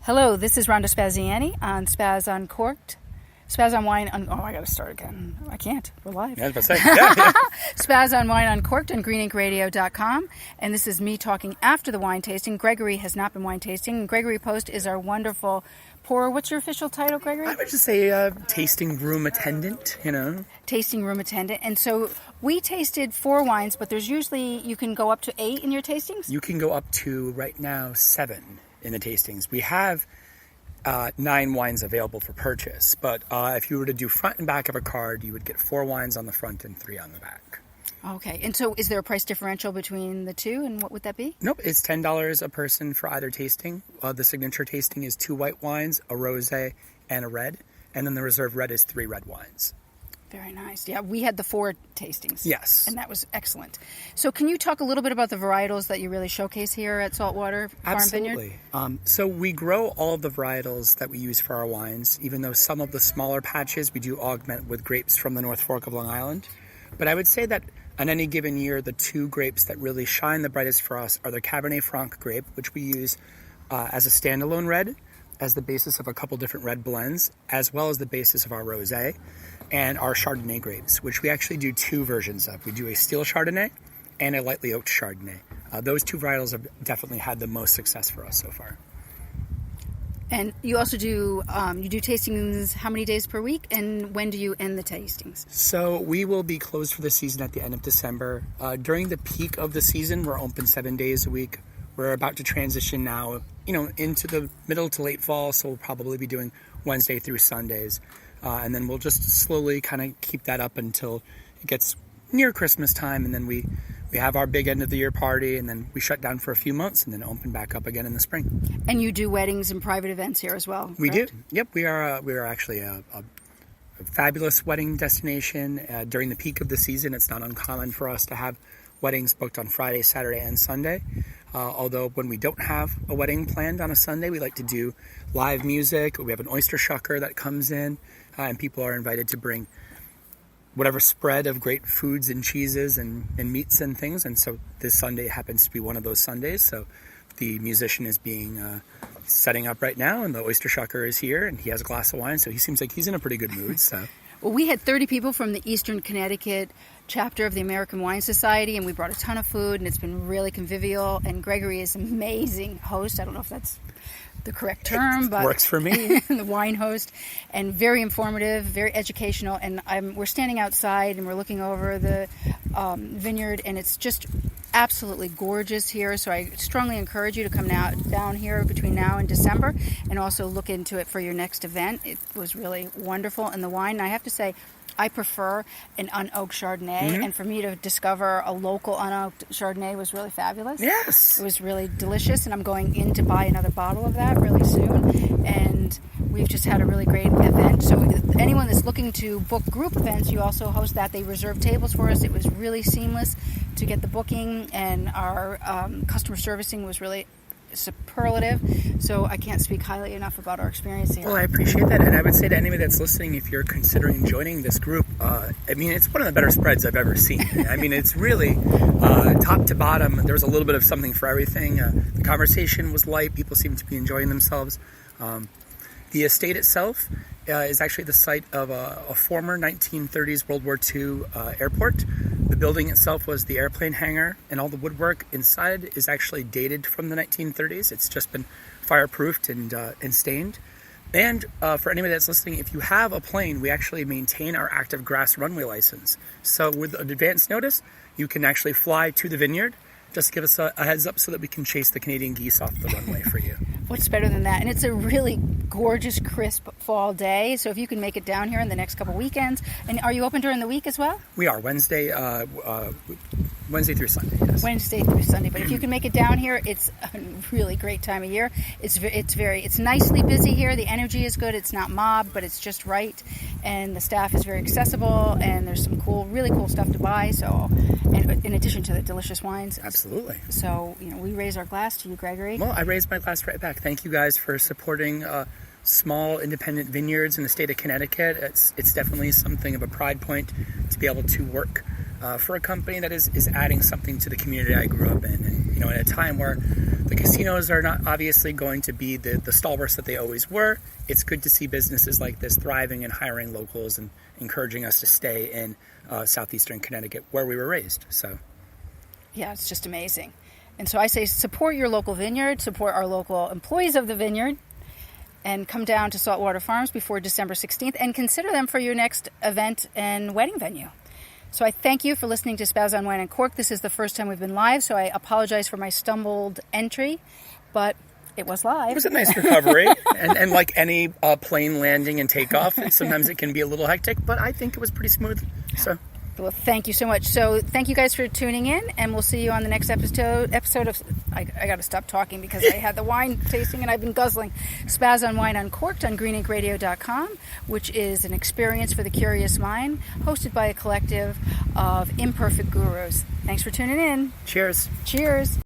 Hello, this is Rhonda Spaziani on Spaz Uncorked. Spaz on Wine. Oh, I got to start again. I can't. We're live. Yeah, I was about to say. Yeah. Spaz on Wine Uncorked on greeninkradio.com. And this is me talking after the wine tasting. Gregory has not been wine tasting. Gregory Post is our wonderful pourer. What's your official title, Gregory? I would just say tasting room attendant, Tasting room attendant. And so we tasted 4 wines, but there's usually, you can go up to 8 in your tastings? You can go up to, right now, 7 in the tastings. We have 9 wines available for purchase, but if you were to do front and back of a card, you would get 4 wines on the front and 3 on the back. Okay, and so is there a price differential between the two, and what would that be? Nope, it's $10 a person for either tasting. The signature tasting is 2 white wines, a rosé, and a red, and then the reserve red is 3 red wines. Very nice. Yeah, we had the 4 tastings. Yes. And that was excellent. So can you talk a little bit about the varietals that you really showcase here at Saltwater Farm Vineyard? Absolutely. So we grow all of the varietals that we use for our wines, even though some of the smaller patches we do augment with grapes from the North Fork of Long Island. But I would say that on any given year, the 2 grapes that really shine the brightest for us are the Cabernet Franc grape, which we use as a standalone red, as the basis of a couple different red blends, as well as the basis of our rosé, and our Chardonnay grapes, which we actually do 2 versions of. We do a steel Chardonnay and a lightly oaked Chardonnay. Those 2 varietals have definitely had the most success for us so far. And you also do tastings how many days per week, and when do you end the tastings? So we will be closed for the season at the end of December. During the peak of the season, we're open 7 days a week. We're about to transition now, into the middle to late fall, so we'll probably be doing Wednesday through Sundays. And then we'll just slowly kind of keep that up until it gets near Christmas time, and then we have our big end of the year party, and then we shut down for a few months and then open back up again in the spring. And you do weddings and private events here as well, We correct? do. Yep, we are actually a fabulous wedding destination. During the peak of the season, it's not uncommon for us to have weddings booked on Friday, Saturday, and Sunday. Although when we don't have a wedding planned on a Sunday, we like to do live music. We have an oyster shucker that comes in, and people are invited to bring whatever spread of great foods and cheeses and meats and things. And so this Sunday happens to be one of those Sundays. So the musician is setting up right now, and the oyster shucker is here, and he has a glass of wine. So he seems like he's in a pretty good mood. So. Well, we had 30 people from the Eastern Connecticut chapter of the American Wine Society, and we brought a ton of food, and it's been really convivial. And Gregory is an amazing host. I don't know if that's the correct term, but works for me. The wine host, and very informative, very educational. And we're standing outside, and we're looking over the vineyard, and it's just absolutely gorgeous here. So I strongly encourage you to come down here between now and December, and also look into it for your next event. It was really wonderful, and the wine, I have to say, I prefer an unoaked Chardonnay, and for me to discover a local unoaked Chardonnay was really fabulous. Yes. It was really delicious, and I'm going in to buy another bottle of that really soon, and we've just had a really great event. So anyone that's looking to book group events, you also host that. They reserved tables for us. It was really seamless to get the booking, and our customer servicing was really superlative. So I can't speak highly enough about our experience here. Well, I appreciate that, and I would say to anybody that's listening, if you're considering joining this group, it's one of the better spreads I've ever seen. It's really top to bottom. There was a little bit of something for everything. The conversation was light. People seemed to be enjoying themselves. The estate itself is actually the site of a former 1930s World War II airport. The building itself was the airplane hangar, and all the woodwork inside is actually dated from the 1930s. It's just been fireproofed and stained. And for anybody that's listening, if you have a plane, we actually maintain our active grass runway license. So with an advance notice, you can actually fly to the vineyard. Just give us a heads up so that we can chase the Canadian geese off the runway for you. What's better than that? And it's a really gorgeous, crisp fall day. So if you can make it down here in the next couple weekends. And are you open during the week as well? We are. Wednesday through Sunday, yes. Wednesday through Sunday. But if you can make it down here, it's a really great time of year. It's nicely busy here. The energy is good. It's not mob, but it's just right. And the staff is very accessible. And there's some really cool stuff to buy. So, and in addition to the delicious wines. Absolutely. So, we raise our glass to you, Gregory. Well, I raise my glass right back. Thank you guys for supporting small independent vineyards in the state of Connecticut. It's definitely something of a pride point to be able to work for a company that is adding something to the community I grew up in. And, at a time where the casinos are not obviously going to be the stalwarts that they always were, it's good to see businesses like this thriving and hiring locals and encouraging us to stay in southeastern Connecticut where we were raised. So, yeah, it's just amazing. And so I say support your local vineyard, support our local employees of the vineyard, and come down to Saltwater Farms before December 16th and consider them for your next event and wedding venue. So I thank you for listening to Spouse on Wine and Cork. This is the first time we've been live, so I apologize for my stumbled entry, but it was live. It was a nice recovery, and like any plane landing and takeoff, sometimes it can be a little hectic, but I think it was pretty smooth. So, well, thank you so much. So thank you guys for tuning in, and we'll see you on the next episode of... I got to stop talking because I had the wine tasting and I've been guzzling. Spaz on Wine Uncorked on greeninkradio.com, which is an experience for the curious mind, hosted by a collective of imperfect gurus. Thanks for tuning in. Cheers. Cheers.